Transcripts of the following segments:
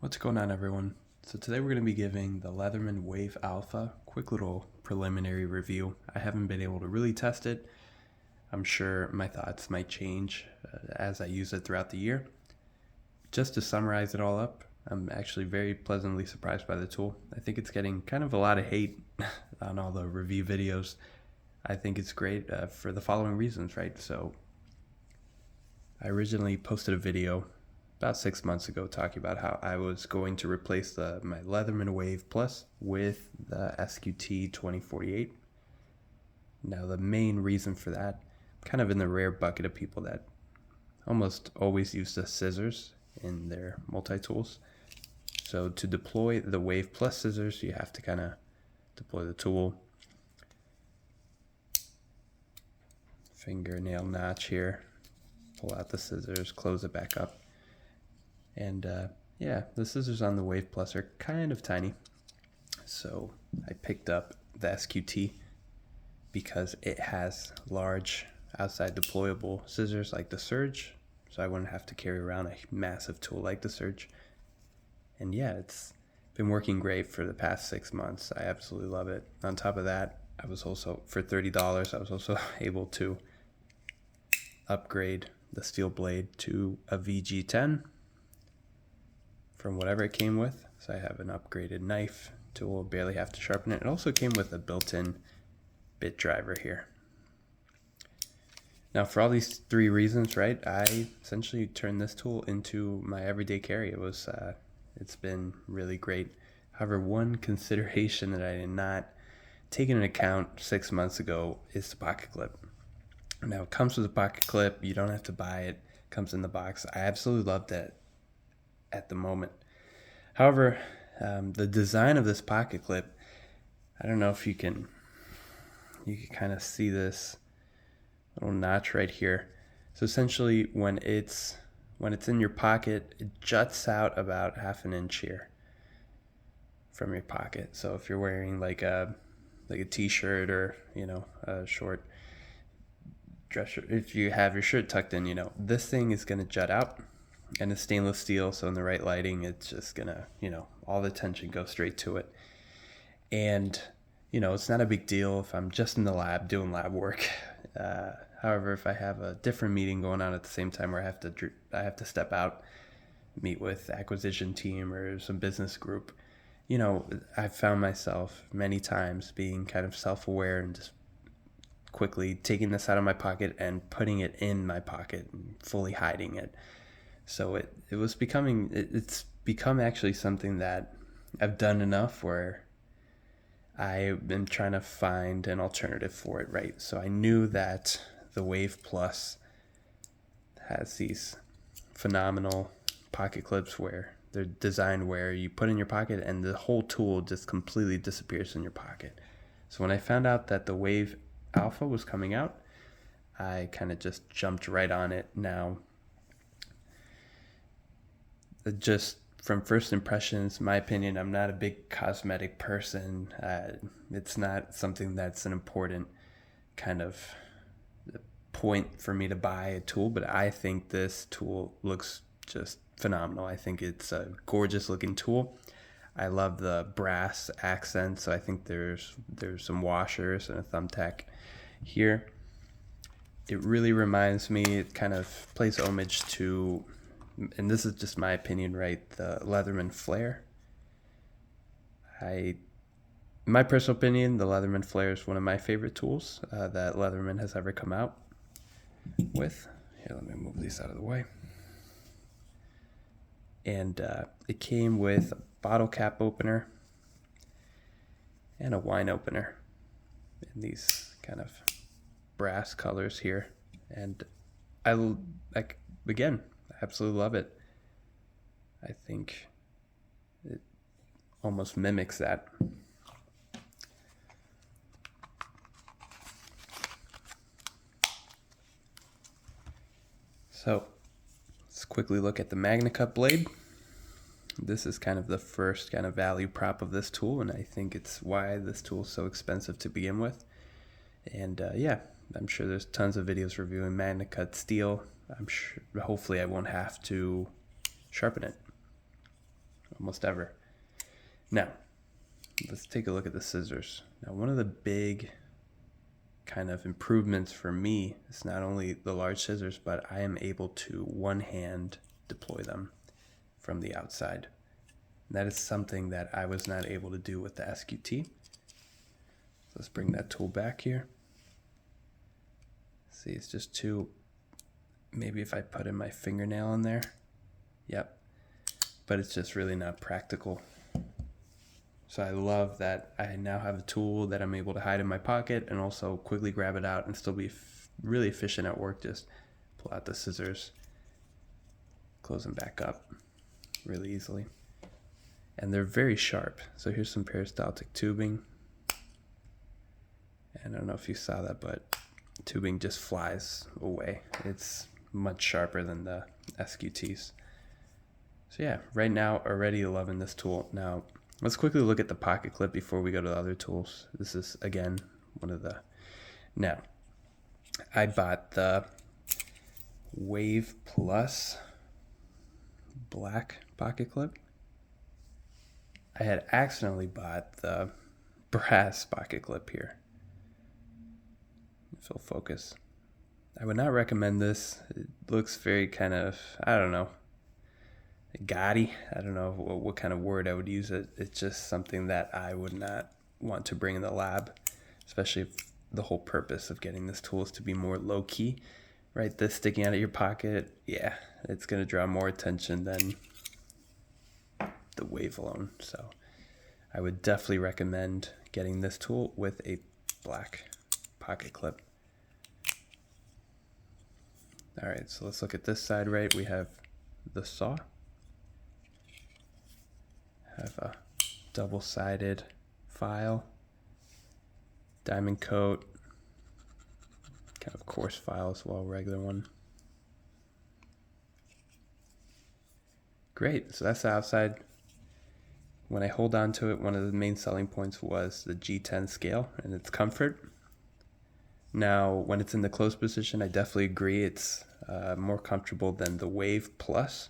What's going on, everyone? So today we're going to be giving the Leatherman Wave Alpha quick little preliminary review. I haven't been able to really test it. I'm sure my thoughts might change as I use it throughout the year. Just to summarize it all up, I'm actually very pleasantly surprised by the tool. I think it's getting kind of a lot of hate on all the review videos. I think it's great for the following reasons, right? So I originally posted a video about 6 months ago talking about how I was going to replace my Leatherman Wave Plus with the SQT 2048. Now the main reason for that, I'm kind of in the rare bucket of people that almost always use the scissors in their multi-tools. So to deploy the Wave Plus scissors, you have to kind of deploy the tool, fingernail notch here, pull out the scissors, close it back up. And yeah, the scissors on the Wave Plus are kind of tiny. So I picked up the SQT because it has large outside deployable scissors like the Surge. So I wouldn't have to carry around a massive tool like the Surge. And yeah, it's been working great for the past 6 months. I absolutely love it. On top of that, I was also, for $30, I was also able to upgrade the steel blade to a VG10 from whatever it came with. So I have an upgraded knife tool, barely have to sharpen it. It also came with a built-in bit driver here. Now for all these three reasons, right, I essentially turned this tool into my everyday carry. It's been really great. However, one consideration that I did not take into account 6 months ago is the pocket clip. Now it comes with a pocket clip, you don't have to buy it, it comes in the box. I absolutely love that at the moment. However, the design of this pocket clip, I don't know if you can kind of see this little notch right here. So essentially when it's in your pocket, it juts out about half an inch here from your pocket. So if you're wearing like a t-shirt or, a short dress shirt, if you have your shirt tucked in, this thing is going to jut out. And it's stainless steel, so in the right lighting, it's just gonna, all the attention goes straight to it. And, it's not a big deal if I'm just in the lab doing lab work. However, if I have a different meeting going on at the same time where I have to step out, meet with acquisition team or some business group, I've found myself many times being kind of self-aware and just quickly taking this out of my pocket and putting it in my pocket and fully hiding it. So it's become actually something that I've done enough where I've been trying to find an alternative for it, right? So I knew that the Wave Plus has these phenomenal pocket clips where they're designed where you put in your pocket and the whole tool just completely disappears in your pocket. So when I found out that the Wave Alpha was coming out, I kind of just jumped right on it. Now, just from first impressions, my opinion, I'm not a big cosmetic person. It's not something that's an important kind of point for me to buy a tool, but I think this tool looks just phenomenal. I think it's a gorgeous looking tool. I love the brass accent, so I think there's some washers and a thumbtack here. It really reminds me, it kind of plays homage to, and this is just my opinion, right, the Leatherman Flare. In my personal opinion, the Leatherman Flare is one of my favorite tools that Leatherman has ever come out with. Here, let me move these out of the way. And it came with a bottle cap opener and a wine opener in these kind of brass colors here. And I absolutely love it. I think it almost mimics that. So let's quickly look at the MagnaCut blade. This is kind of the first kind of value prop of this tool, and I think it's why this tool is so expensive to begin with. And yeah, I'm sure there's tons of videos reviewing MagnaCut steel. Hopefully I won't have to sharpen it almost ever. Now, let's take a look at the scissors. Now, one of the big kind of improvements for me is not only the large scissors, but I am able to one hand deploy them from the outside. And that is something that I was not able to do with the SQT. So let's bring that tool back here. See, it's just two, maybe if I put in my fingernail in there, yep, but it's just really not practical. So I love that I now have a tool that I'm able to hide in my pocket and also quickly grab it out and still be really efficient at work. Just pull out the scissors, close them back up really easily. And they're very sharp. So here's some peristaltic tubing. And I don't know if you saw that, but tubing just flies away. It's much sharper than the SQTs. So yeah, right now already loving this tool. Now let's quickly look at the pocket clip before we go to the other tools. This is again one of the, now I bought the Wave Plus black pocket clip. I had accidentally bought the brass pocket clip here. If it'll focus. I would not recommend this. It looks very kind of, I don't know, gaudy. I don't know what kind of word I would use. It's just something that I would not want to bring in the lab, especially if the whole purpose of getting this tool is to be more low key, right? This sticking out of your pocket, yeah, it's going to draw more attention than the Wave alone. So I would definitely recommend getting this tool with a black pocket clip. All right, so let's look at this side, right? We have the saw. Have a double-sided file, diamond coat, kind of coarse file as well, regular one. Great, so that's the outside. When I hold on to it, one of the main selling points was the G10 scale and its comfort. Now, when it's in the closed position, I definitely agree it's more comfortable than the Wave Plus.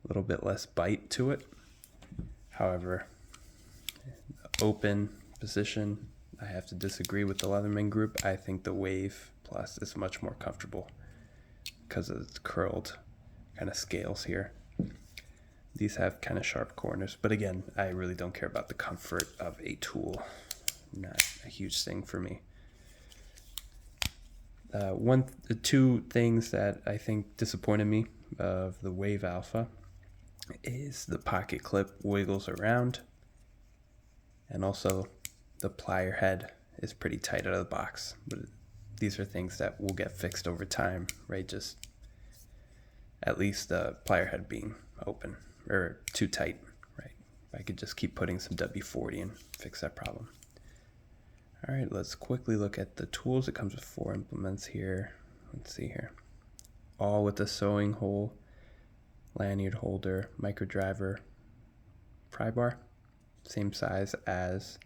A little bit less bite to it. However, open position, I have to disagree with the Leatherman group. I think the Wave Plus is much more comfortable because of its curled kind of scales here. These have kind of sharp corners, but again, I really don't care about the comfort of a tool. Not a huge thing for me. Two things that I think disappointed me of the Wave Alpha is the pocket clip wiggles around, and also the plier head is pretty tight out of the box. But these are things that will get fixed over time, right? Just at least the plier head being open or too tight, right? I could just keep putting some W40 and fix that problem. All right, let's quickly look at the tools. It comes with 4 implements here. Let's see here. All with a sewing hole, lanyard holder, micro driver, pry bar, same size as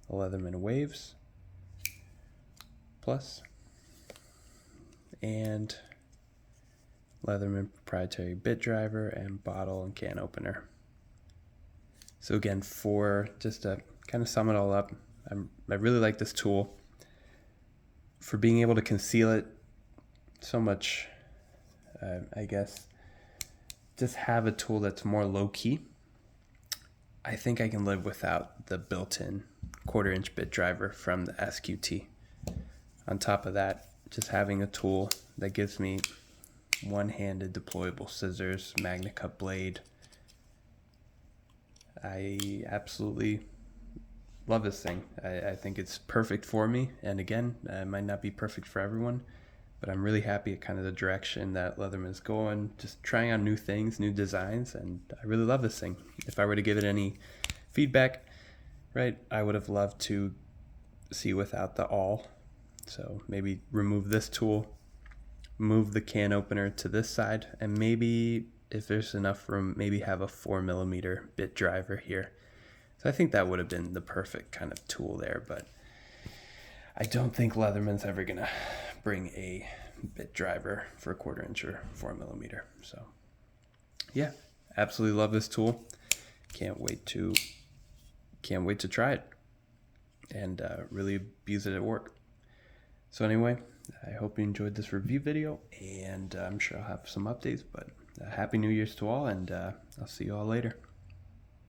the Leatherman Waves Plus, and Leatherman proprietary bit driver and bottle and can opener. So again, just to kind of sum it all up, I really like this tool for being able to conceal it so much. I guess just have a tool that's more low key. I think I can live without the built-in 1/4 inch bit driver from the SQT. On top of that, just having a tool that gives me one-handed deployable scissors, MagnaCut blade. I absolutely love this thing. I think it's perfect for me, and again, it might not be perfect for everyone, but I'm really happy at kind of the direction that Leatherman's going, just trying on new things, new designs, and I really love this thing. If I were to give it any feedback, right, I would have loved to see without the awl. So maybe remove this tool, move the can opener to this side, and maybe if there's enough room, maybe have a 4mm bit driver here. So I think that would have been the perfect kind of tool there, but I don't think Leatherman's ever gonna bring a bit driver for a 1/4 inch or 4mm. So yeah, absolutely love this tool. can't wait to try it and really abuse it at work. So anyway, I hope you enjoyed this review video, and I'm sure I'll have some updates, but Happy New Year's to all, and I'll see you all later.